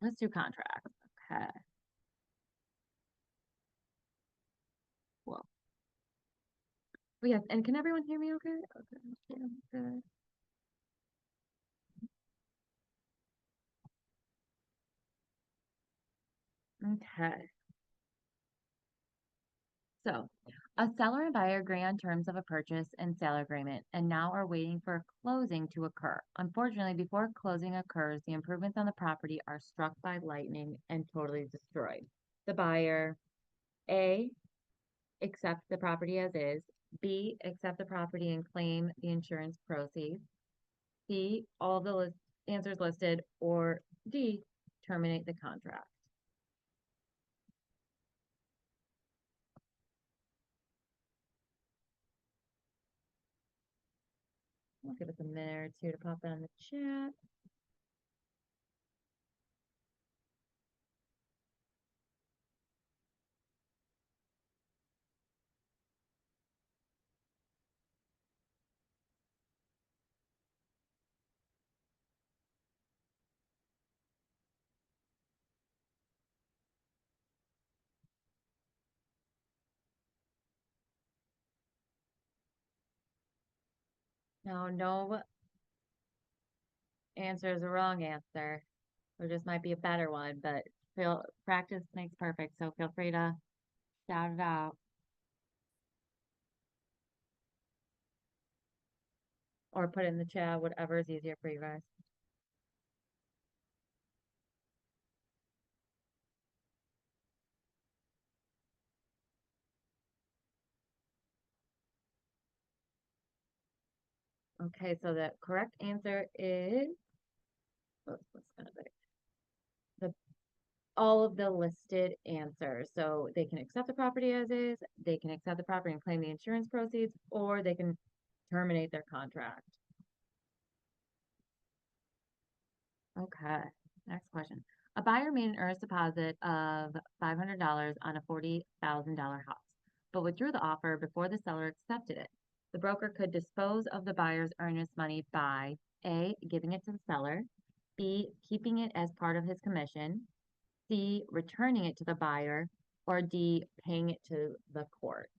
Let's do contracts. Okay. Well, yes, and can everyone hear me okay? Okay, good. Okay. So, a seller and buyer agree on terms of a purchase and sale agreement and now are waiting for closing to occur. Unfortunately, before closing occurs, the improvements on the property are struck by lightning and totally destroyed. The buyer, A, accept the property as is, B, accept the property and claim the insurance proceeds, C, all the answers listed, or D, terminate the contract. I'll give us a minute or two to pop that in the chat. Now, no answer is a wrong answer. There just might be a better one, but feel practice makes perfect. So feel free to shout it out or put it in the chat, whatever is easier for you guys. Okay, so the correct answer is what's gonna be the all of the listed answers. So they can accept the property as is, they can accept the property and claim the insurance proceeds, or they can terminate their contract. Okay, next question. A buyer made an earnest deposit of $500 on a $40,000 house, but withdrew the offer before the seller accepted it. The broker could dispose of the buyer's earnest money by A, giving it to the seller, B, keeping it as part of his commission, C, returning it to the buyer, or D, paying it to the court.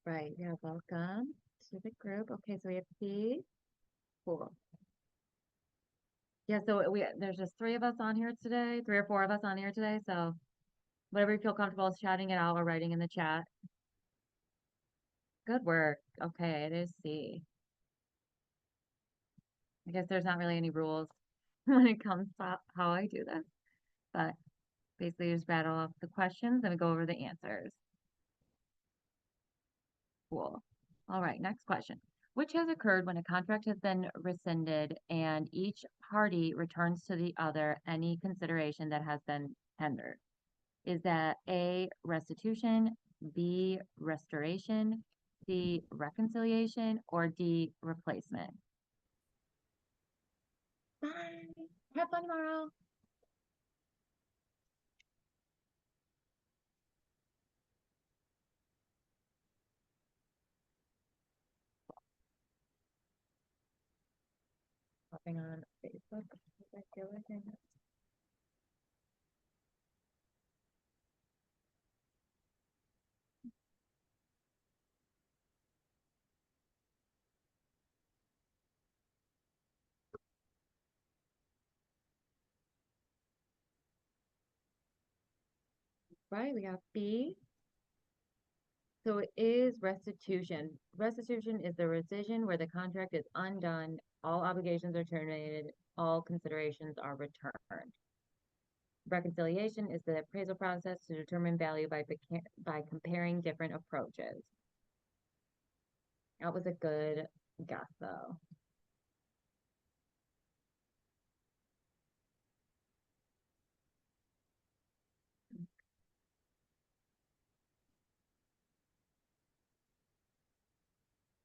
Right, yeah, welcome to the group. Okay, so we have C. Cool. Yeah, so there's just three of us on here today, three or four of us on here today. So whatever you feel comfortable shouting it out or writing in the chat. Good work. Okay, it is C. I guess there's not really any rules when it comes to how I do this, but basically just rattle off the questions and we go over the answers. Cool. All right, next question. Which has occurred when a contract has been rescinded and each party returns to the other any consideration that has been tendered? Is that A, restitution, B, restoration, C, reconciliation, or D, replacement? Bye. Have fun tomorrow. Hopping on Facebook. I feel like right, we got B. So it is restitution. Restitution is the rescission where the contract is undone, all obligations are terminated, all considerations are returned. Reconciliation is the appraisal process to determine value by comparing different approaches. That was a good guess, though.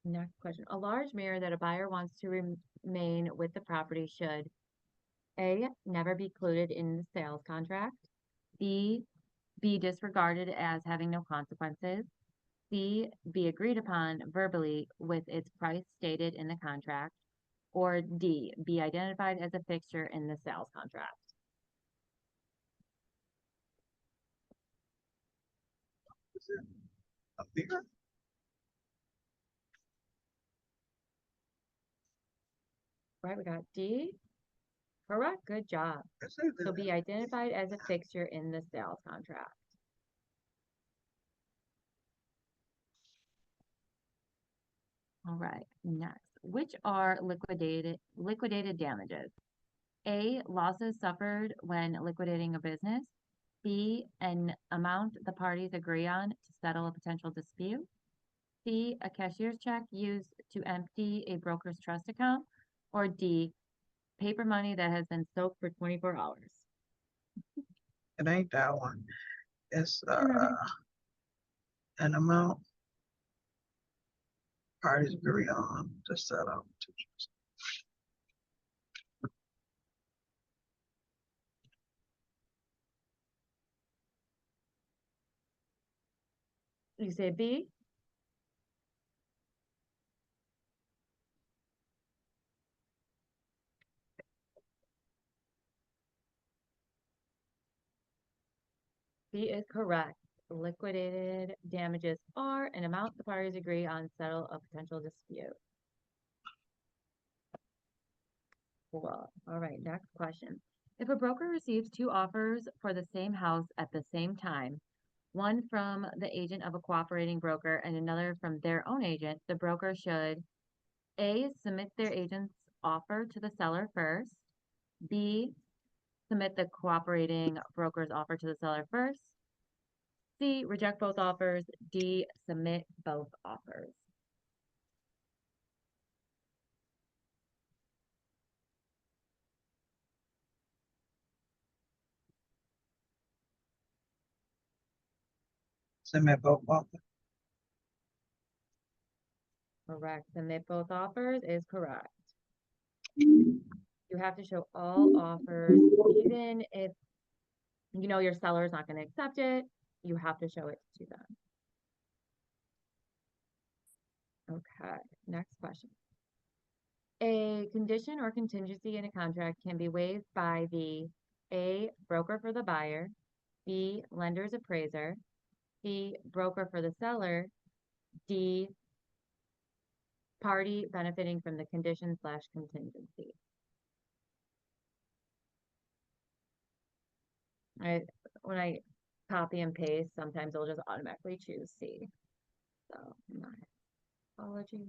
Next question. A large mirror that a buyer wants to remain with the property should A, never be included in the sales contract. B, be disregarded as having no consequences. C, be agreed upon verbally with its price stated in the contract. Or D, be identified as a fixture in the sales contract. Is it a mirror? Right, we got D. Correct, good job. So be identified as a fixture in the sales contract. All right, next. Which are liquidated damages? A, losses suffered when liquidating a business. B, an amount the parties agree on to settle a potential dispute. C, a cashier's check used to empty a broker's trust account. Or D, paper money that has been soaked for 24 hours. It ain't that one. It's an amount parties agree on to settle. You say B? B is correct. Liquidated damages are an amount the parties agree on settle a potential dispute. Cool. All right, next question. If a broker receives two offers for the same house at the same time, one from the agent of a cooperating broker and another from their own agent, the broker should A, submit their agent's offer to the seller first. B, submit the cooperating broker's offer to the seller first. C, reject both offers. D, submit both offers. Submit both offers. Correct. Submit both offers is correct. You have to show all offers, even if you know your seller is not going to accept it, you have to show it to them. Okay, next question. A condition or contingency in a contract can be waived by the A, broker for the buyer, B, lender's appraiser, C, broker for the seller, D, party benefiting from the condition/contingency. When I copy and paste, sometimes it'll just automatically choose C. So my apologies.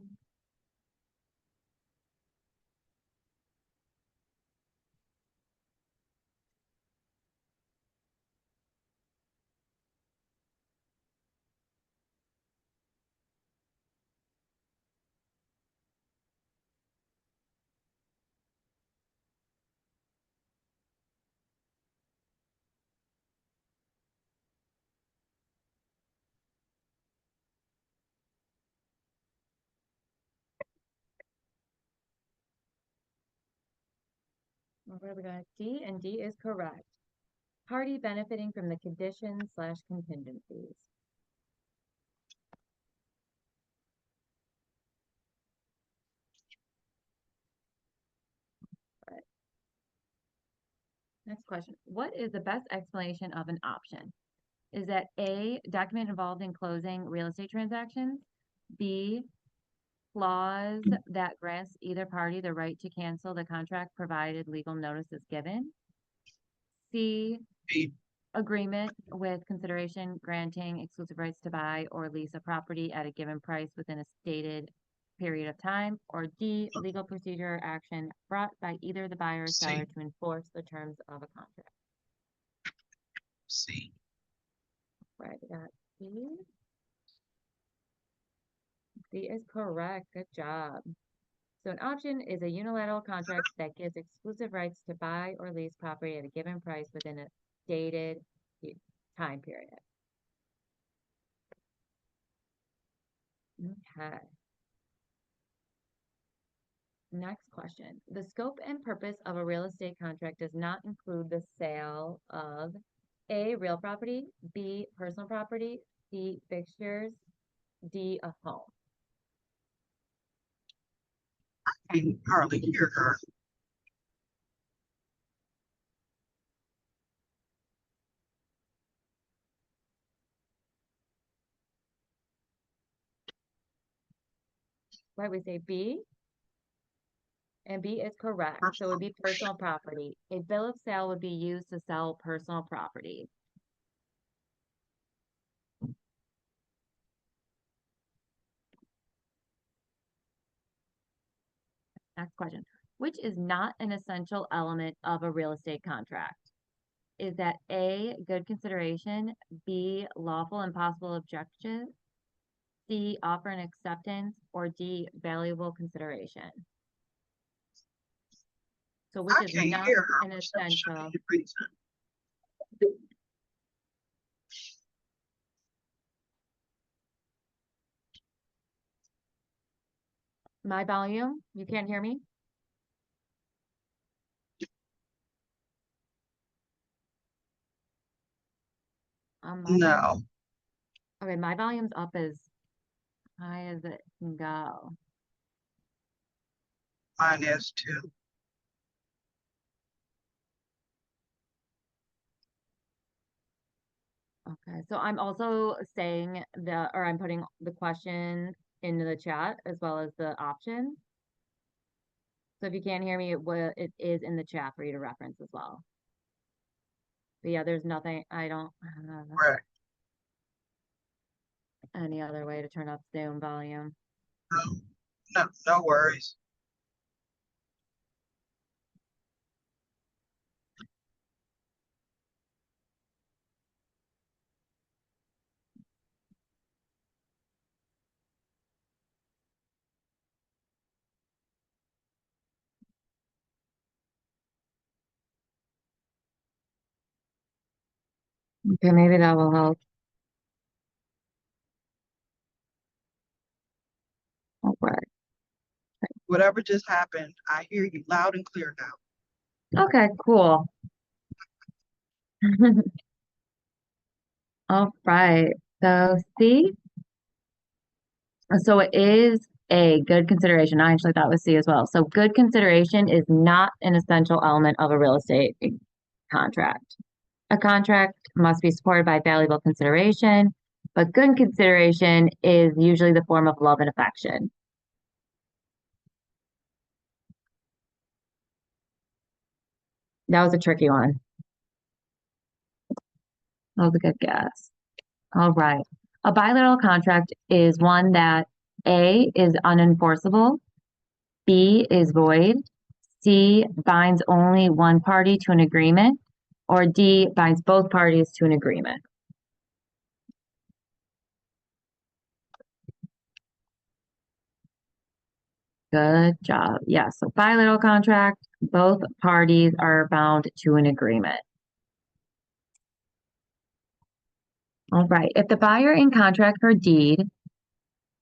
Where we got D, and D is correct. Party benefiting from the conditions/contingencies. Right. Next question. What is the best explanation of an option? Is that A, document involved in closing real estate transactions? B, clause that grants either party the right to cancel the contract provided legal notice is given? C, B. agreement with consideration granting exclusive rights to buy or lease a property at a given price within a stated period of time? Or D, legal procedure or action brought by either the buyer or seller to enforce the terms of a contract? C. Right, we got C. C is correct. Good job. So an option is a unilateral contract that gives exclusive rights to buy or lease property at a given price within a stated time period. Okay. Next question. The scope and purpose of a real estate contract does not include the sale of A, real property, B, personal property, C, fixtures, D, a home. I can hardly hear her. Right, we say B, and B is correct. So it would be personal property. A bill of sale would be used to sell personal property. Next question. Which is not an essential element of a real estate contract? Is that A, good consideration, B, lawful and possible objection, C, offer and acceptance, or D, valuable consideration? So which I is can't not hear her an for some essential? strange reason. My volume? You can't hear me? My volume? No, Okay, my volume's up as high as it can go. mine is too. Okay, so I'm also saying or I'm putting the question into the chat as well as the option. So if you can't hear me, it is in the chat for you to reference as well. But yeah, there's nothing, I don't have Correct. any other way to turn up Zoom volume. No, no worries. Okay, maybe that will help. All right. Whatever just happened, I hear you loud and clear now. Okay, cool. All right. So C. So it is a good consideration. I actually thought it was C as well. So good consideration is not an essential element of a real estate contract. A contract must be supported by valuable consideration, but good consideration is usually the form of love and affection. That was a tricky one. That was a good guess. All right. A bilateral contract is one that A is unenforceable, B is void, C binds only one party to an agreement, or D binds both parties to an agreement. Good job. Yeah, so bilateral contract, both parties are bound to an agreement. All right. If the buyer in contract for deed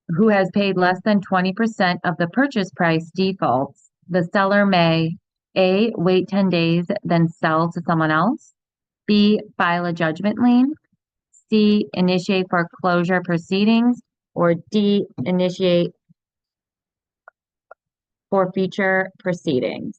who has paid less than 20% of the purchase price defaults, the seller may A, wait 10 days, then sell to someone else, B, file a judgment lien, C, initiate foreclosure proceedings, or D, initiate forfeiture proceedings.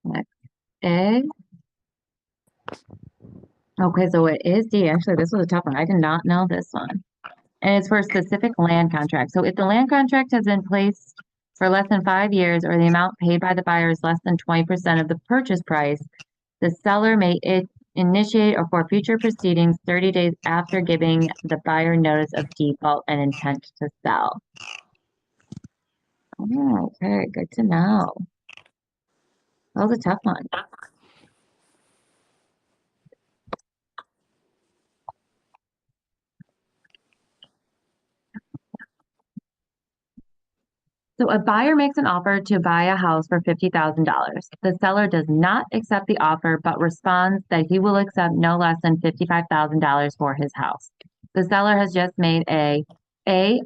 Next, A. Okay, so it is D. Actually, this was a tough one. I did not know this one. And it's for a specific land contract. So if the land contract has been placed for less than 5 years or the amount paid by the buyer is less than 20% of the purchase price, the seller may initiate or for future proceedings 30 days after giving the buyer notice of default and intent to sell. Oh, okay, good to know. That was a tough one. So a buyer makes an offer to buy a house for $50,000. The seller does not accept the offer, but responds that he will accept no less than $55,000 for his house. The seller has just made A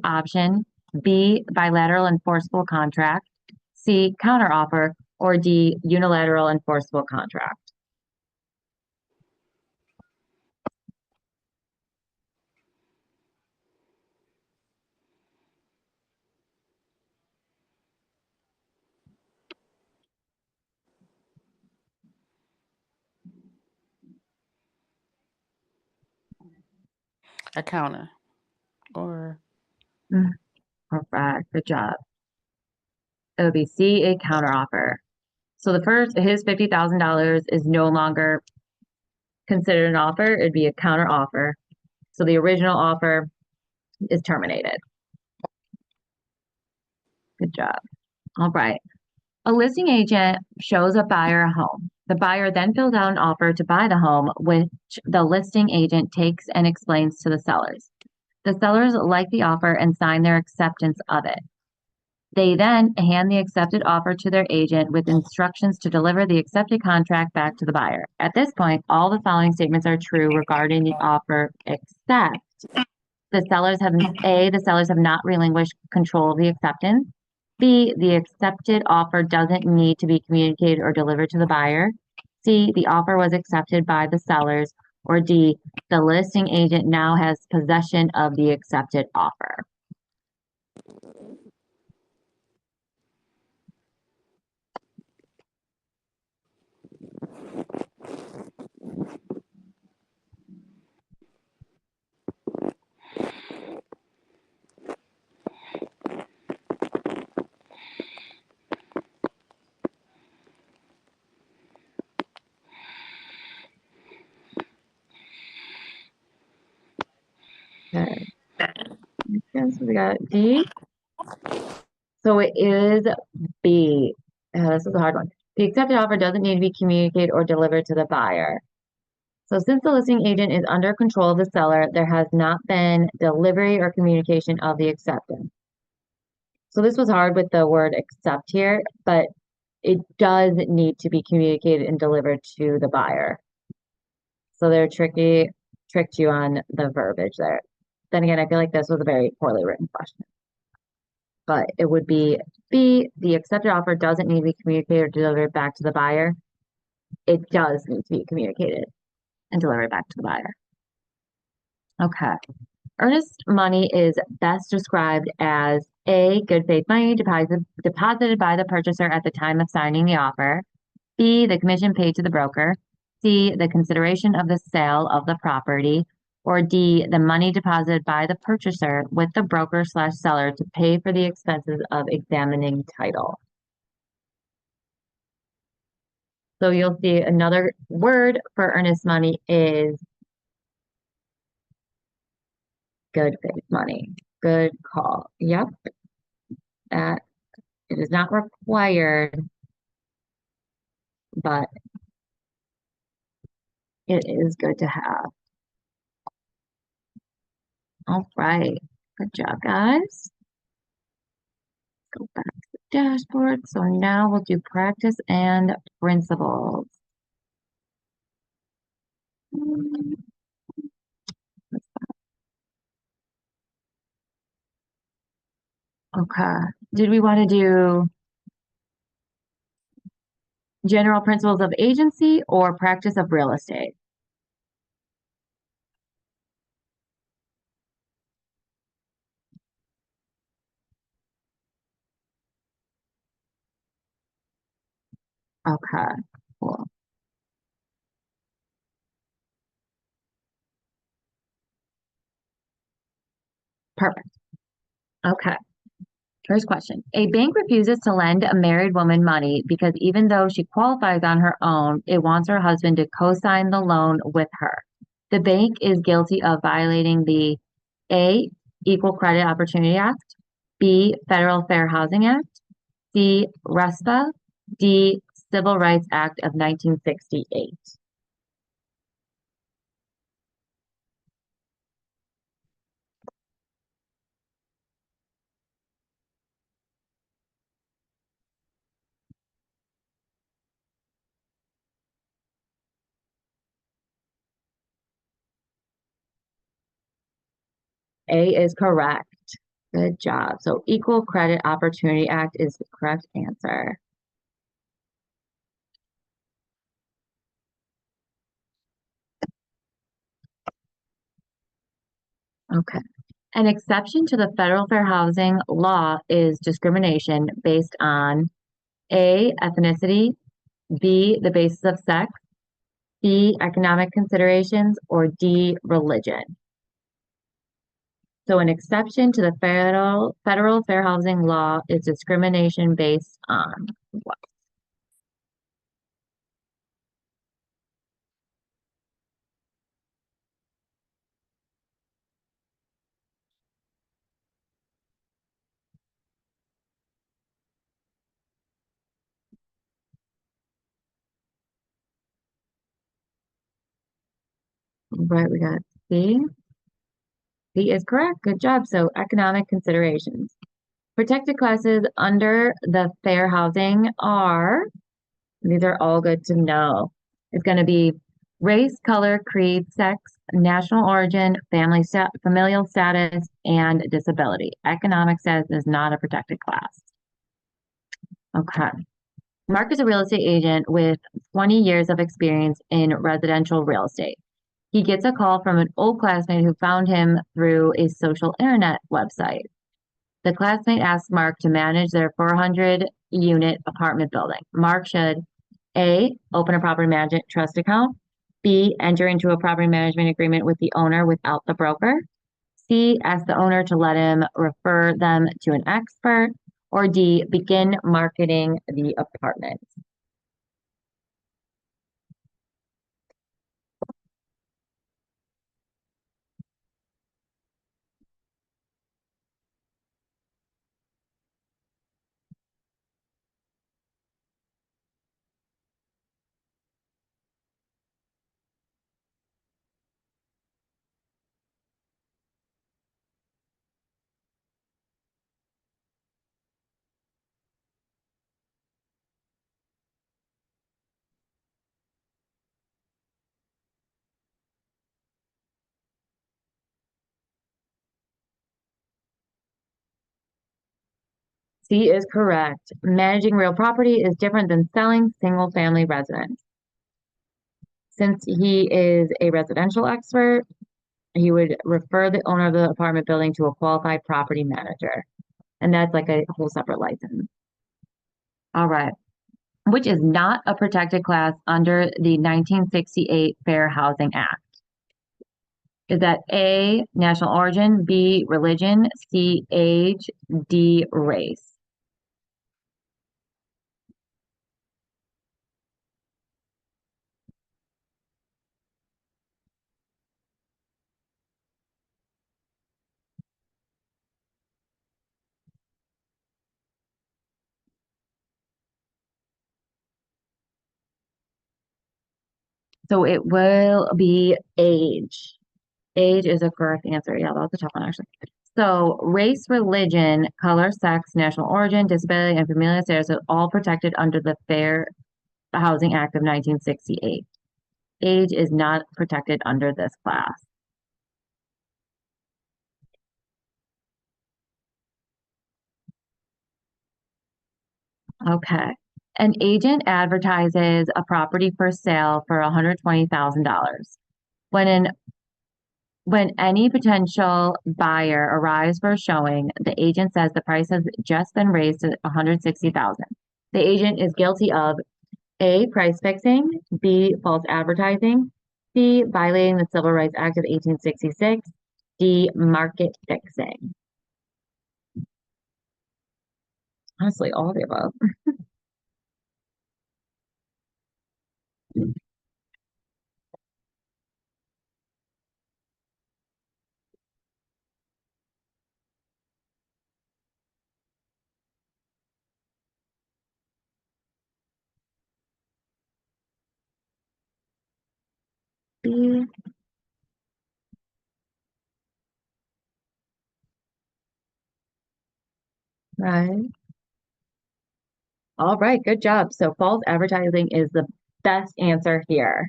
option, B bilateral enforceable contract, C counteroffer, or D unilateral enforceable contract. A counter. Or Correct. Good job. It would be C, a counteroffer. So the first, his $50,000 is no longer considered an offer. It'd be a counteroffer. So the original offer is terminated. Good job. All right. A listing agent shows a buyer a home. The buyer then fills out an offer to buy the home, which the listing agent takes and explains to the sellers. The sellers like the offer and sign their acceptance of it. They then hand the accepted offer to their agent with instructions to deliver the accepted contract back to the buyer. At this point, all the following statements are true regarding the offer, except the sellers have not relinquished control of the acceptance. B, the accepted offer doesn't need to be communicated or delivered to the buyer. C, the offer was accepted by the sellers. Or D, the listing agent now has possession of the accepted offer. Okay. Yes, we got D. So it is B. This is a hard one. The accepted offer doesn't need to be communicated or delivered to the buyer. So since the listing agent is under control of the seller, there has not been delivery or communication of the acceptance. So this was hard with the word accept here, but it does need to be communicated and delivered to the buyer. So they're tricked you on the verbiage there. Then again, I feel like this was a very poorly written question. But it would be B, the accepted offer doesn't need to be communicated or delivered back to the buyer. It does need to be communicated and delivered back to the buyer. Okay. Earnest money is best described as A, good faith money deposited by the purchaser at the time of signing the offer. B, the commission paid to the broker. C, the consideration of the sale of the property. Or D, the money deposited by the purchaser with the broker/seller to pay for the expenses of examining title. So you'll see another word for earnest money is good faith money. Good call. Yep. That it is not required, but it is good to have. All right. Good job, guys. Go back to the dashboard. So now we'll do practice and principles. Okay. Did we want to do general principles of agency or practice of real estate? Okay. Cool. Perfect. Okay. First question. A bank refuses to lend a married woman money because even though she qualifies on her own, it wants her husband to co-sign the loan with her. The bank is guilty of violating the A, Equal Credit Opportunity Act, B, Federal Fair Housing Act, C, RESPA, D, Civil Rights Act of 1968. A is correct. Good job. So Equal Credit Opportunity Act is the correct answer. Okay. An exception to the federal fair housing law is discrimination based on A, ethnicity, B, the basis of sex, C, economic considerations, or D, religion. So an exception to the federal fair housing law is discrimination based on what? Right, we got C. C is correct. Good job. So economic considerations. Protected classes under the fair housing are, these are all good to know. It's going to be race, color, creed, sex, national origin, familial status, and disability. Economic status is not a protected class. Okay. Mark is a real estate agent with 20 years of experience in residential real estate. He gets a call from an old classmate who found him through a social internet website. The classmate asks Mark to manage their 400-unit apartment building. Mark should A, open a property management trust account, B, enter into a property management agreement with the owner without the broker, C, ask the owner to let him refer them to an expert, or D, begin marketing the apartment. C is correct. Managing real property is different than selling single-family residence. Since he is a residential expert, he would refer the owner of the apartment building to a qualified property manager. And that's like a whole separate license. All right. Which is not a protected class under the 1968 Fair Housing Act. Is that A, national origin, B, religion, C, age, D, race? So it will be age. Age is a correct answer. Yeah, that was a tough one, actually. So race, religion, color, sex, national origin, disability, and familial status are all protected under the Fair Housing Act of 1968. Age is not protected under this class. Okay. An agent advertises a property for sale for $120,000. When any potential buyer arrives for a showing, the agent says the price has just been raised to $160,000. The agent is guilty of A, price fixing, B, false advertising, C, violating the Civil Rights Act of 1866, D, market fixing. Honestly, all of the above. B, right. All right, good job. So false advertising is the best answer here.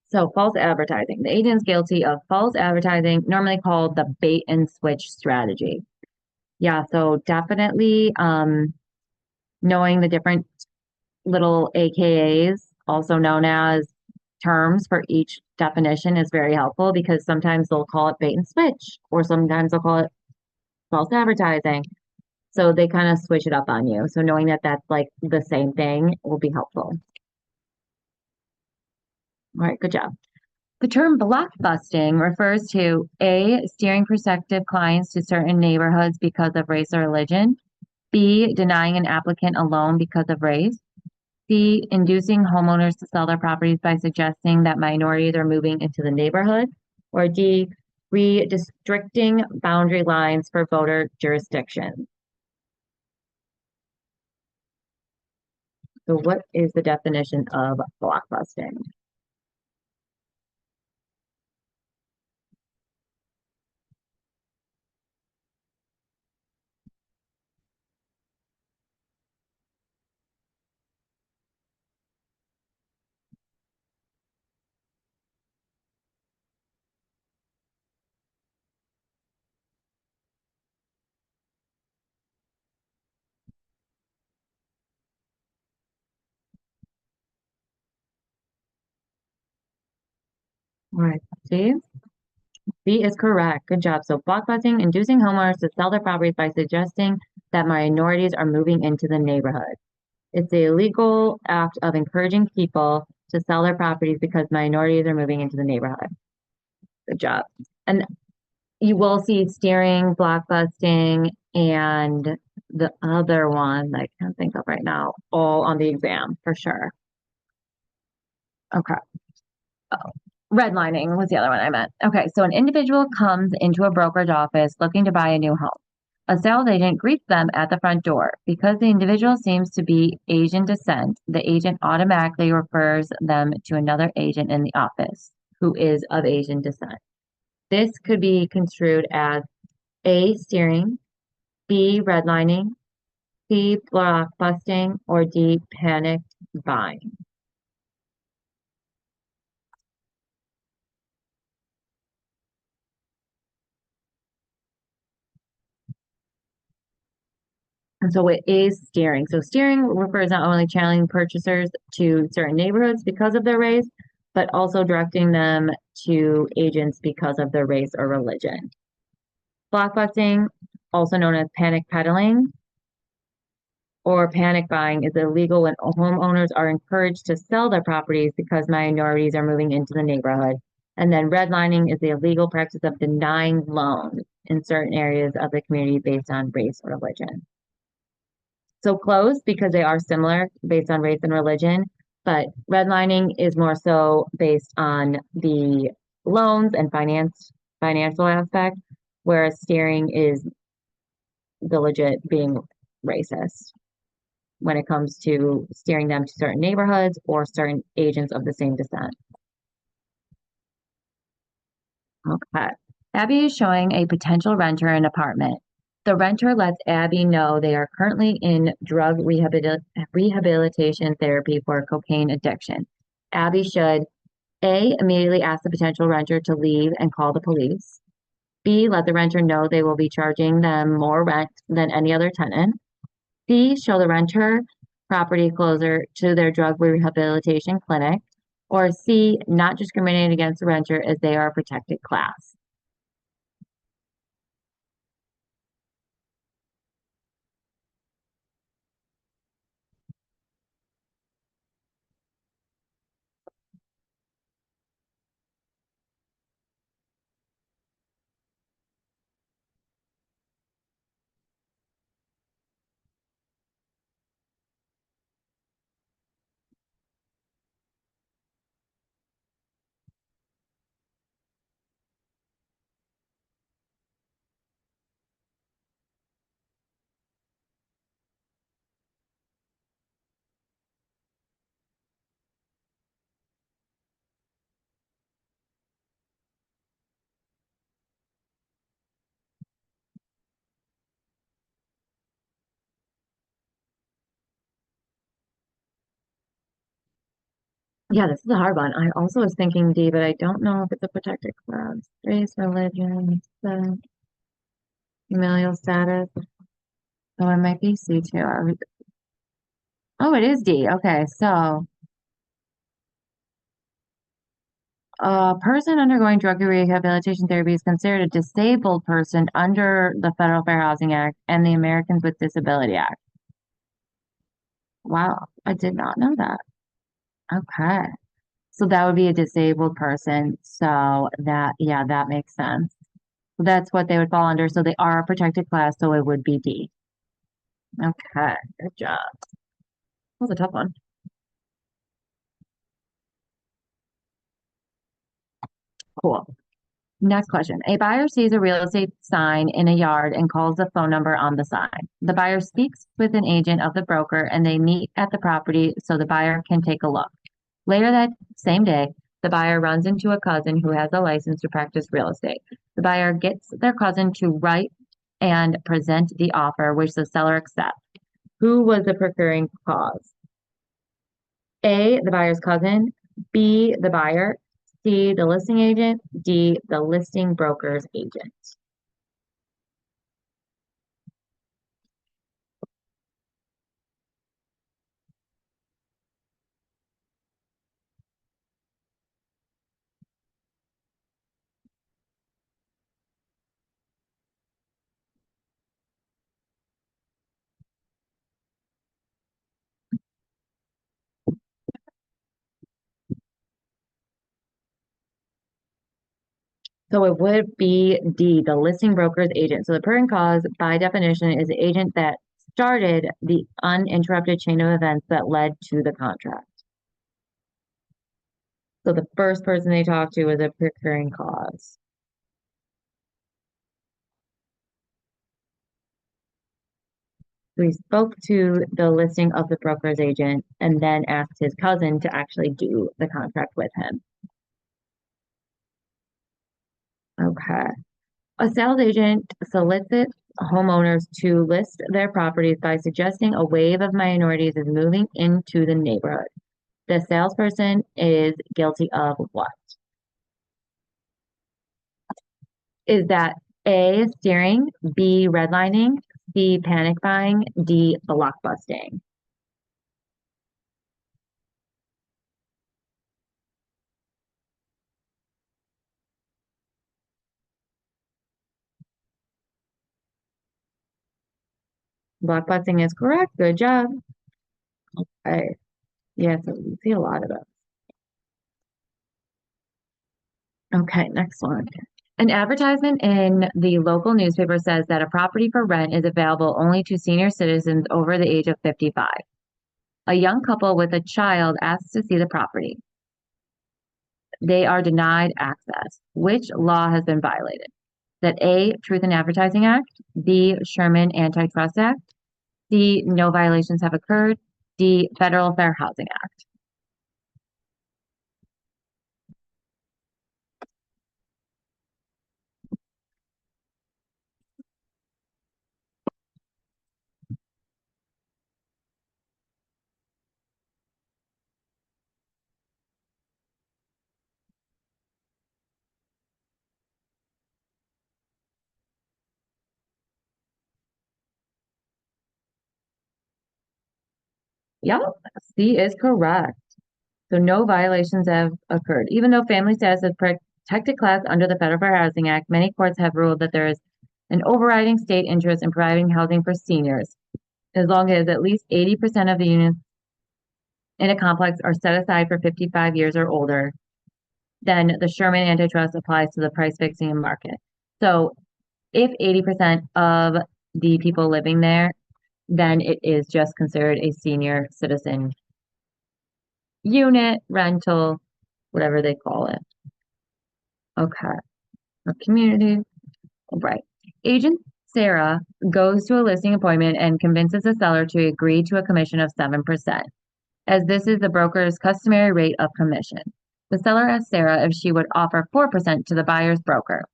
So false advertising. The agent's guilty of false advertising, normally called the bait and switch strategy. Yeah, so definitely knowing the different little AKAs, also known as terms for each definition, is very helpful because sometimes they'll call it bait and switch, or sometimes they'll call it false advertising. So they kind of switch it up on you. So knowing that that's like the same thing will be helpful. All right, good job. The term blockbusting refers to A, steering prospective clients to certain neighborhoods because of race or religion, B, denying an applicant a loan because of race, C, inducing homeowners to sell their properties by suggesting that minorities are moving into the neighborhood, or D, redistricting boundary lines for voter jurisdictions. So what is the definition of blockbusting? All right, Steve? B is correct. Good job. So blockbusting, inducing homeowners to sell their properties by suggesting that minorities are moving into the neighborhood. It's a legal act of encouraging people to sell their properties because minorities are moving into the neighborhood. Good job. And you will see steering, blockbusting, and the other one that I can't think of right now, all on the exam for sure. Okay. Redlining was the other one I meant. Okay, so an individual comes into a brokerage office looking to buy a new home. A sales agent greets them at the front door. Because the individual seems to be Asian descent, the agent automatically refers them to another agent in the office who is of Asian descent. This could be construed as A, steering, B, redlining, C, blockbusting, or D, panicked buying. And so it is steering. So steering refers not only channeling purchasers to certain neighborhoods because of their race, but also directing them to agents because of their race or religion. Blockbusting, also known as panic peddling or panic buying, is illegal when homeowners are encouraged to sell their properties because minorities are moving into the neighborhood. And then redlining is the illegal practice of denying loans in certain areas of the community based on race or religion. So close because they are similar based on race and religion, but redlining is more so based on the loans and financial aspect, whereas steering is the legit being racist when it comes to steering them to certain neighborhoods or certain agents of the same descent. Okay. Abby is showing a potential renter an apartment. The renter lets Abby know they are currently in drug rehabilitation therapy for cocaine addiction. Abby should A, immediately ask the potential renter to leave and call the police. B, let the renter know they will be charging them more rent than any other tenant. C, show the renter property closer to their drug rehabilitation clinic. Or C, not discriminate against the renter as they are a protected class. Yeah, this is a hard one. I also was thinking D, but I don't know if it's a protected class. Race, religion, familial status. So it might be C too. Oh, it is D. Okay, so a person undergoing drug rehabilitation therapy is considered a disabled person under the Federal Fair Housing Act and the Americans with Disability Act. Wow, I did not know that. Okay. So that would be a disabled person. So that, yeah, that makes sense. So that's what they would fall under. So they are a protected class, so it would be D. Okay, good job. That was a tough one. Cool. Next question. A buyer sees a real estate sign in a yard and calls the phone number on the sign. The buyer speaks with an agent of the broker and they meet at the property so the buyer can take a look. Later that same day, the buyer runs into a cousin who has a license to practice real estate. The buyer gets their cousin to write and present the offer, which the seller accepts. Who was the procuring cause? A, the buyer's cousin, B, the buyer, C, the listing agent, D, the listing broker's agent. So it would be D, the listing broker's agent. So the procuring cause, by definition, is the agent that started the uninterrupted chain of events that led to the contract. So the first person they talked to was a procuring cause. So he spoke to the listing of the broker's agent and then asked his cousin to actually do the contract with him. Okay. A sales agent solicits homeowners to list their properties by suggesting a wave of minorities is moving into the neighborhood. The salesperson is guilty of what? Is that A, steering, B, redlining, C, panic buying, D, blockbusting? Blockbusting is correct. Good job. Okay. Yeah, so we see a lot of it. Okay, next one. An advertisement in the local newspaper says that a property for rent is available only to senior citizens over the age of 55. A young couple with a child asks to see the property. They are denied access. Which law has been violated? That A, Truth in Advertising Act, B, Sherman Antitrust Act, C, no violations have occurred, D, Federal Fair Housing Act. Yep, C is correct. So no violations have occurred. Even though family status is protected class under the Federal Fair Housing Act, many courts have ruled that there is an overriding state interest in providing housing for seniors, as long as at least 80% of the units in a complex are set aside for 55 years or older. Then the Sherman antitrust applies to the price fixing market. So if 80% of the people living there, then it is just considered a senior citizen unit, rental, whatever they call it. Okay. A community. Right. Agent Sarah goes to a listing appointment and convinces the seller to agree to a commission of 7%, as this is the broker's customary rate of commission. The seller asks Sarah if she would offer 4% to the buyer's broker.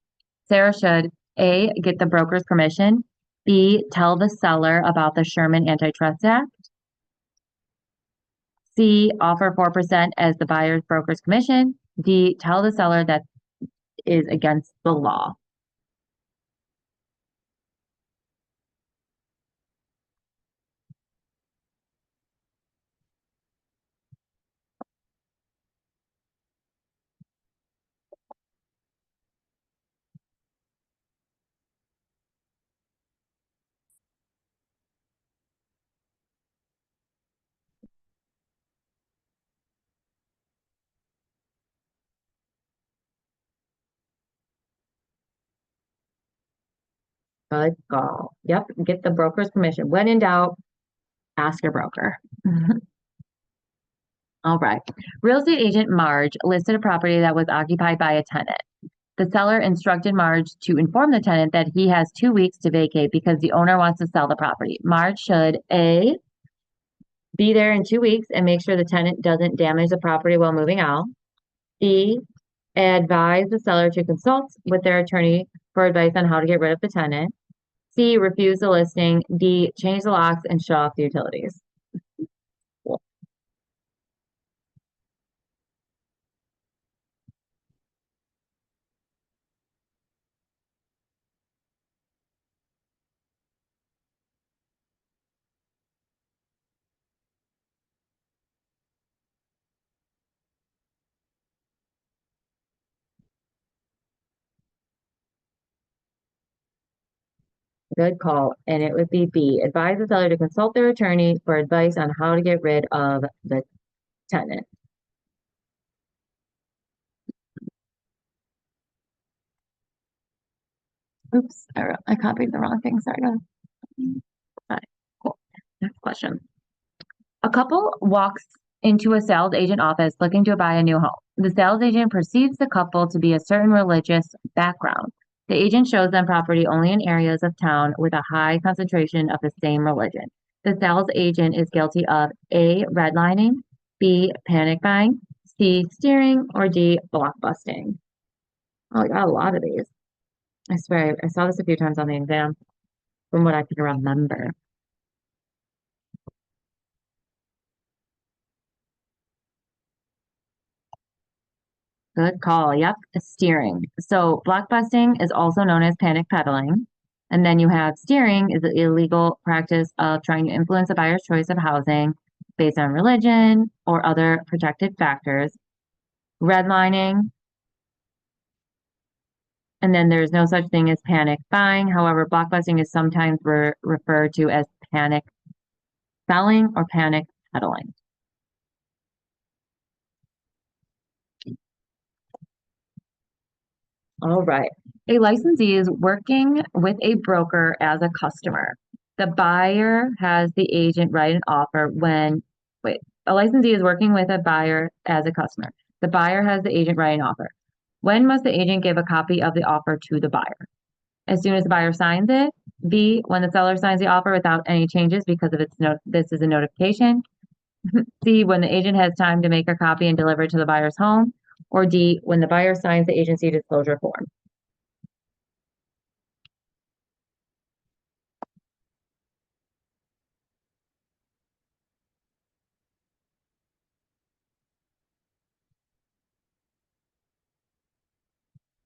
Sarah should A, get the broker's permission, B, tell the seller about the Sherman Antitrust Act, C, offer 4% as the buyer's broker's commission. D, tell the seller that is against the law. Good call. Yep, get the broker's commission. When in doubt, ask your broker. All right. Real estate agent Marge listed a property that was occupied by a tenant. The seller instructed Marge to inform the tenant that he has 2 weeks to vacate because the owner wants to sell the property. Marge should A, be there in 2 weeks and make sure the tenant doesn't damage the property while moving out. B, advise the seller to consult with their attorney for advice on how to get rid of the tenant. C, refuse the listing. D, change the locks and shut off the utilities. Good call. And it would be B, advise the seller to consult their attorney for advice on how to get rid of the tenant. Oops, I copied the wrong thing. Sorry, guys. All right, cool. Next question. A couple walks into a sales agent office looking to buy a new home. The sales agent perceives the couple to be a certain religious background. The agent shows them property only in areas of town with a high concentration of the same religion. The sales agent is guilty of A, redlining, B, panic buying, C, steering, or D, blockbusting. Oh, I got a lot of these. I swear, I saw this a few times on the exam from what I can remember. Good call. Yep, steering. So blockbusting is also known as panic peddling. And then you have steering is the illegal practice of trying to influence a buyer's choice of housing based on religion or other protected factors. Redlining. And then there's no such thing as panic buying. However, blockbusting is sometimes referred to as panic selling or panic peddling. All right. A licensee is working with a broker as a customer. The buyer has the agent write an offer a licensee is working with a buyer as a customer. The buyer has the agent write an offer. When must the agent give a copy of the offer to the buyer? As soon as the buyer signs it. B, when the seller signs the offer without any changes because of this is a notification. C, when the agent has time to make a copy and deliver it to the buyer's home. Or D, when the buyer signs the agency disclosure form.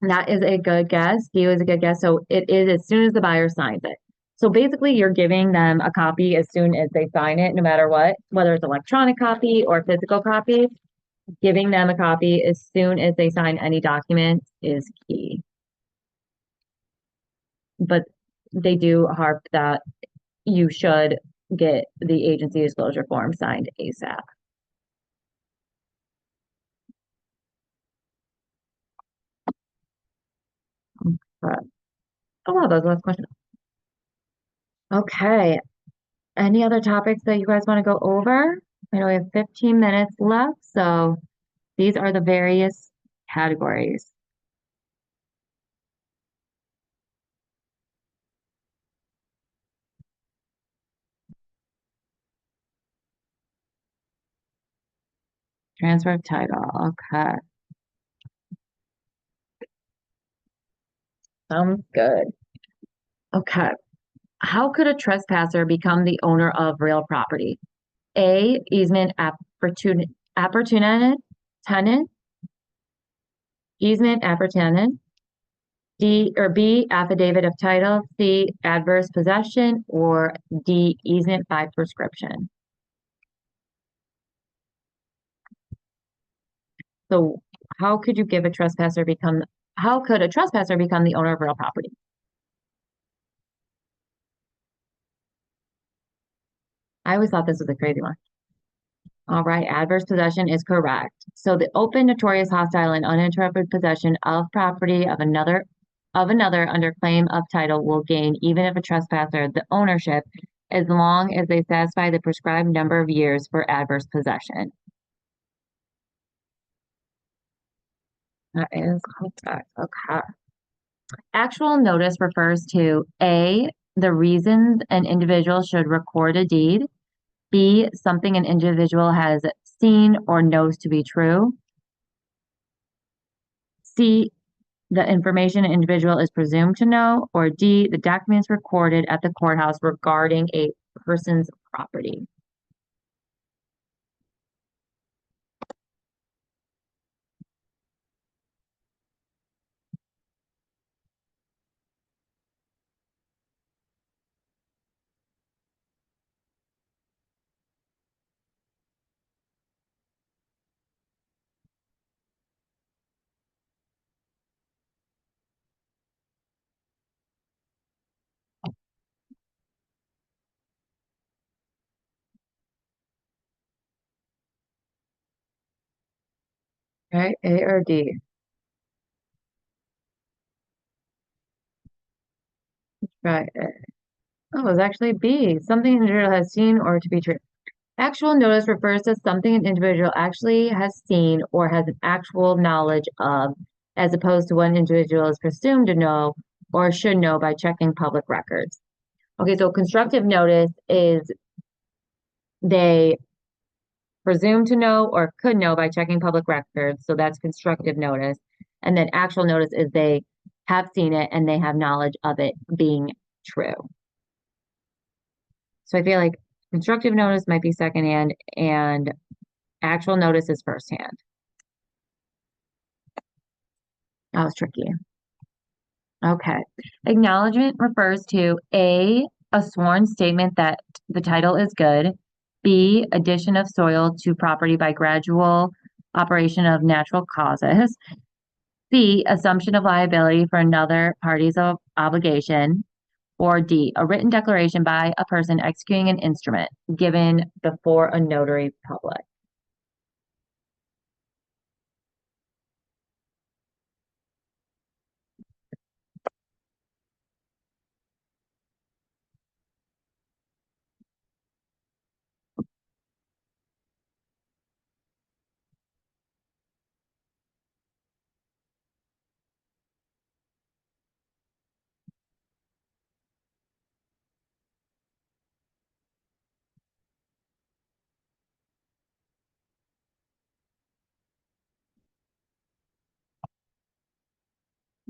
That is a good guess. D was a good guess. So it is as soon as the buyer signs it. So basically, you're giving them a copy as soon as they sign it, no matter what, whether it's electronic copy or physical copy. Giving them a copy as soon as they sign any document is key. But they do harp that you should get the agency disclosure form signed ASAP. But, oh wow, that was the last question. Okay. Any other topics that you guys want to go over? I know we have 15 minutes left, so these are the various categories. Transfer of title. Okay. Sounds good. Okay. How could a trespasser become the owner of real property? A, easement appertenant, tenant, easement appertenant, D or B, affidavit of title, C, adverse possession, or D, easement by prescription. So how could a trespasser become the owner of real property? I always thought this was a crazy one. All right, adverse possession is correct. So the open, notorious, hostile, and uninterrupted possession of property of another under claim of title will gain, even if a trespasser, the ownership, as long as they satisfy the prescribed number of years for adverse possession. That is correct. Okay. Actual notice refers to A, the reasons an individual should record a deed, B, something an individual has seen or knows to be true, C, the information an individual is presumed to know, or D, the documents recorded at the courthouse regarding a person's property. Right, A or D? Right. Oh, it was actually B. Something an individual has seen or to be true. Actual notice refers to something an individual actually has seen or has an actual knowledge of, as opposed to what an individual is presumed to know or should know by checking public records. Okay, so constructive notice is they presume to know or could know by checking public records. So that's constructive notice. And then actual notice is they have seen it and they have knowledge of it being true. So I feel like constructive notice might be secondhand and actual notice is firsthand. That was tricky. Okay. Acknowledgement refers to A, a sworn statement that the title is good, B, addition of soil to property by gradual operation of natural causes, C, assumption of liability for another party's obligation, or D, a written declaration by a person executing an instrument given before a notary public.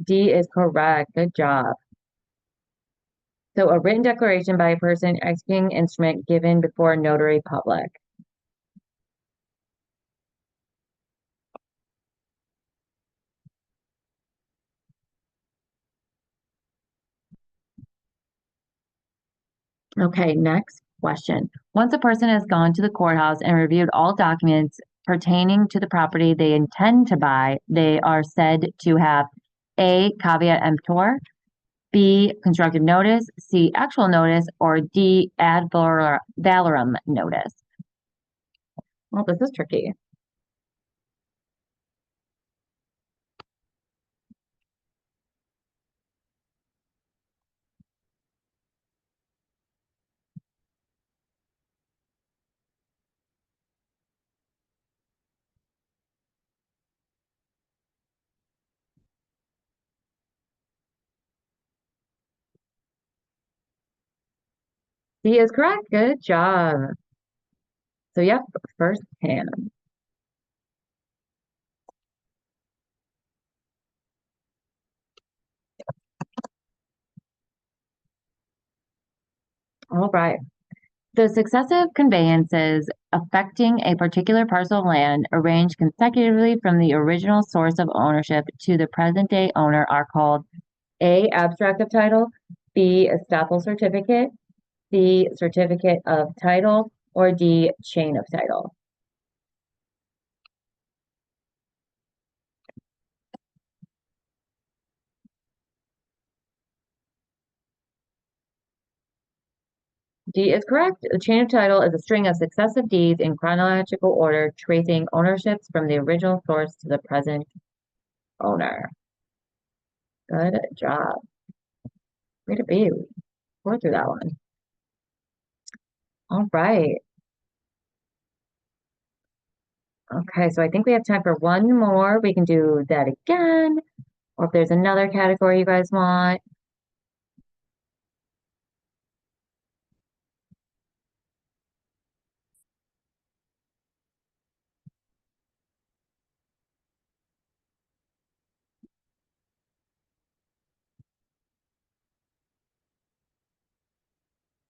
D is correct. Good job. So a written declaration by a person executing an instrument given before a notary public. Okay, next question. Once a person has gone to the courthouse and reviewed all documents pertaining to the property they intend to buy, they are said to have A, caveat emptor, B, constructive notice, C, actual notice, or D, ad valorem notice. Well, this is tricky. C is correct. Good job. So, yep, first hand. All right. The successive conveyances affecting a particular parcel of land arranged consecutively from the original source of ownership to the present day owner are called A, abstract of title, B, estoppel certificate, C, certificate of title, or D, chain of title. D is correct. The chain of title is a string of successive deeds in chronological order, tracing ownerships from the original source to the present owner. Good job. Way to be. We're through that one. All right. Okay, so I think we have time for one more. We can do that again, or if there's another category you guys want.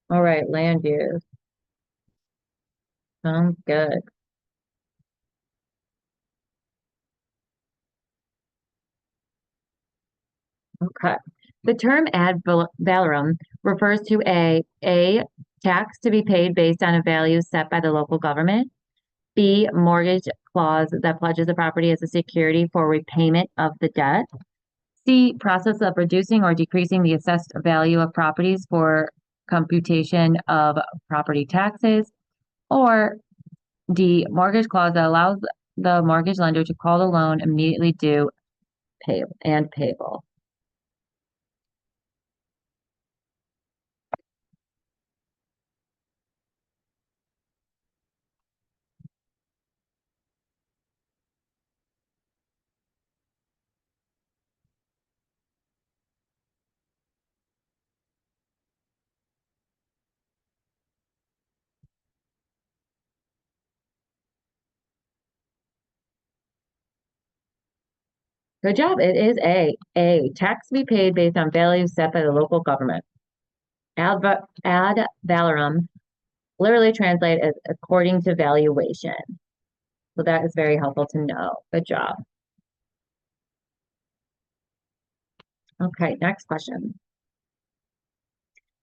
All right, land use. Sounds good. Okay. The term ad valorem refers to a tax to be paid based on a value set by the local government. B, mortgage clause that pledges the property as a security for repayment of the debt. C, process of reducing or decreasing the assessed value of properties for computation of property taxes. Or D, mortgage clause that allows the mortgage lender to call the loan immediately due and payable. Good job. It is A, tax to be paid based on values set by the local government. Ad valorem literally translate as according to valuation. So that is very helpful to know. Good job. Okay, next question.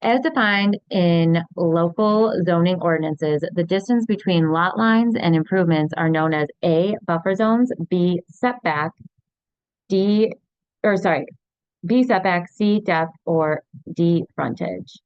As defined in local zoning ordinances, the distance between lot lines and improvements are known as A, buffer zones, B, setback, B setback, C, depth, or D, frontage.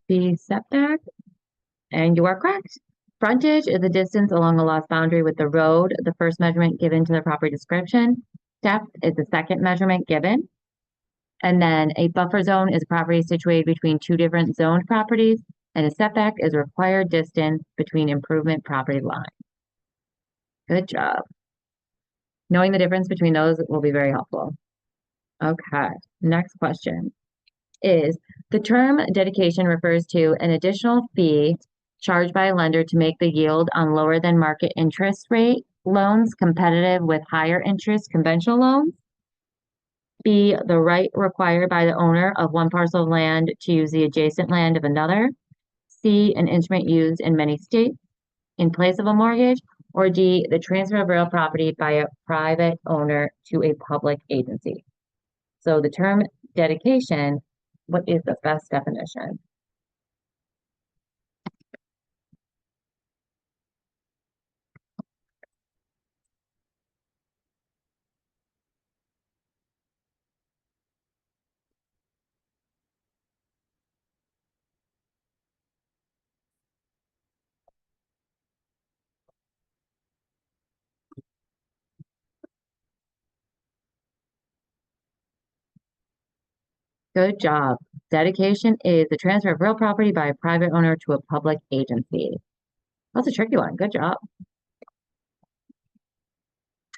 B, setback, and you are correct. Frontage is the distance along a lot's boundary with the road, the first measurement given to the property description. Depth is the second measurement given. And then a buffer zone is a property situated between two different zoned properties, and a setback is a required distance between improvement property lines. Good job. Knowing the difference between those will be very helpful. Okay, next question is the term dedication refers to an additional fee charged by a lender to make the yield on lower than market interest rate loans competitive with higher interest conventional loans. B, the right required by the owner of one parcel of land to use the adjacent land of another. C, an instrument used in many states in place of a mortgage. Or D, the transfer of real property by a private owner to a public agency. So the term dedication, what is the best definition? Good job. Dedication is the transfer of real property by a private owner to a public agency. That's a tricky one. Good job.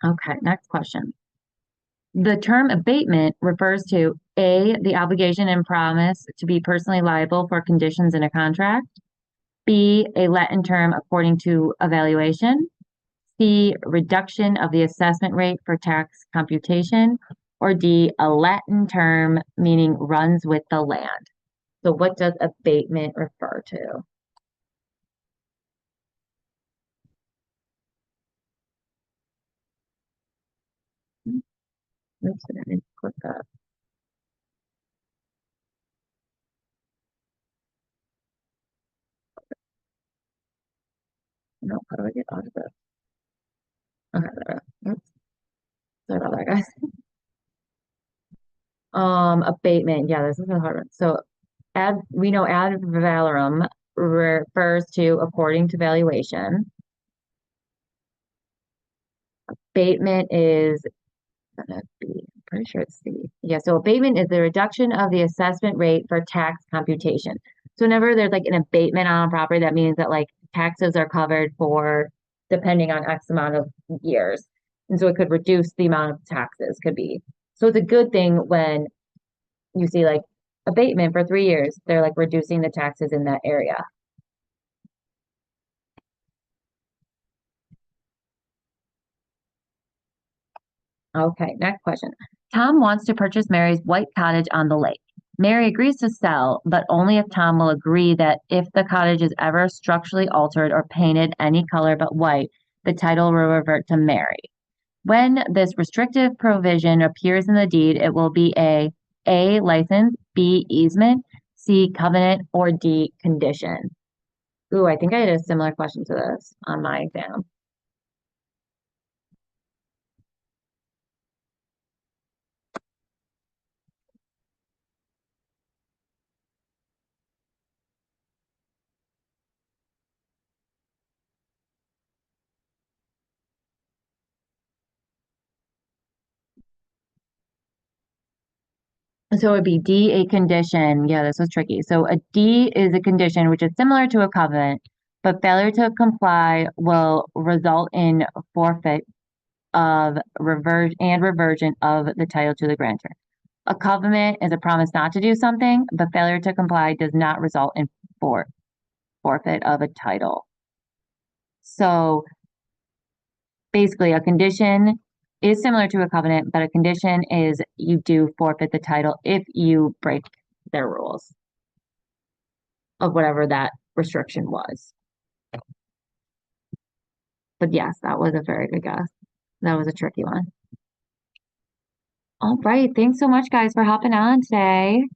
Okay, next question. The term abatement refers to A, the obligation and promise to be personally liable for conditions in a contract. B, a Latin term according to evaluation. C, reduction of the assessment rate for tax computation. Or D, a Latin term meaning runs with the land. So what does abatement refer to? Oops, I didn't click that. No, how do I get out of this? Okay, there we go. Oops. Sorry about that, guys. Abatement. Yeah, this is a hard one. So we know ad valorem refers to according to valuation. Abatement is gonna be, I'm pretty sure it's C. Yeah, so abatement is the reduction of the assessment rate for tax computation. So whenever there's like an abatement on a property, that means that like taxes are covered for depending on X amount of years. And so it could reduce the amount of taxes could be. So it's a good thing when you see like abatement for 3 years, they're like reducing the taxes in that area. Okay, next question. Tom wants to purchase Mary's white cottage on the lake. Mary agrees to sell, but only if Tom will agree that if the cottage is ever structurally altered or painted any color but white, the title will revert to Mary. When this restrictive provision appears in the deed, it will be A license, B easement, C covenant, or D condition. Ooh, I think I had a similar question to this on my exam. So it would be D, a condition. Yeah, this was tricky. So a D is a condition which is similar to a covenant, but failure to comply will result in forfeit of reversion of the title to the grantor. A covenant is a promise not to do something, but failure to comply does not result in forfeit of a title. So basically, a condition is similar to a covenant, but a condition is you do forfeit the title if you break their rules of whatever that restriction was. But yes, that was a very good guess. That was a tricky one. All right. Thanks so much, guys, for hopping on today.